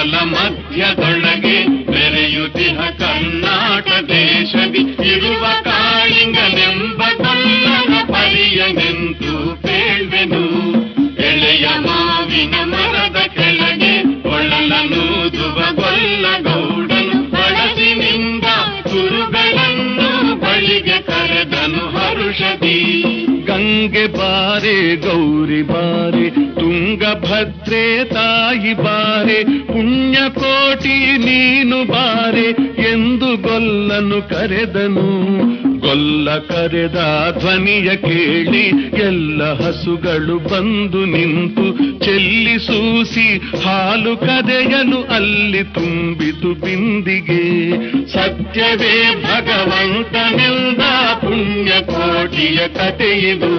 ಕಡಲ ಮಧ್ಯದೊಳಗೆ ಬೆರೆಯುತ್ತಿಹ ಕರ್ನಾಟ ದೇಶದಿ ಇರುವ ಕಾಳಿಂಗನೆಂಬ ಕೊಲ್ಲನ ಪರಿಯನೆಂದು ಪೇಳ್ವೆನು. ಎಳೆಯ ಮಾವಿನ ಮರದ ಕೆಳಗೆ ಒಳ್ಳಲನೂದುವ ಗೊಲ್ಲ ಗೌಡನು ಬಳಸಿನಿಂದ ಕುರುಗಳನ್ನು ಬಳಿಗೆ ಕರೆದನು ಹರುಷದಿ. ಗಂಗೆ ಬಾರೆ ಗೌರಿ ಬಾರೆ ತುಂಗಭದ್ರೆ ತಾಯಿ ಬಾರೆ ಪುಣ್ಯಕೋಟಿ ನೀನು ಬಾರೆ ಎಂದು ಗೊಲ್ಲನು ಕರೆದನು. ಗೊಲ್ಲ ಕರೆದ ಧ್ವನಿಯ ಕೇಳಿ ಎಲ್ಲ ಹಸುಗಳು ಬಂದು ನಿಂತು ಚೆಲ್ಲಿಸೂಸಿ ಹಾಲು ಕದೆಯಲು ಅಲ್ಲಿ ತುಂಬಿತು ಬಿಂದಿಗೆ. ಸತ್ಯವೇ ಭಗವಂತನೆಲ್ಲ ಪುಣ್ಯಕೋಟಿಯ ಕಥೆಯಿದು.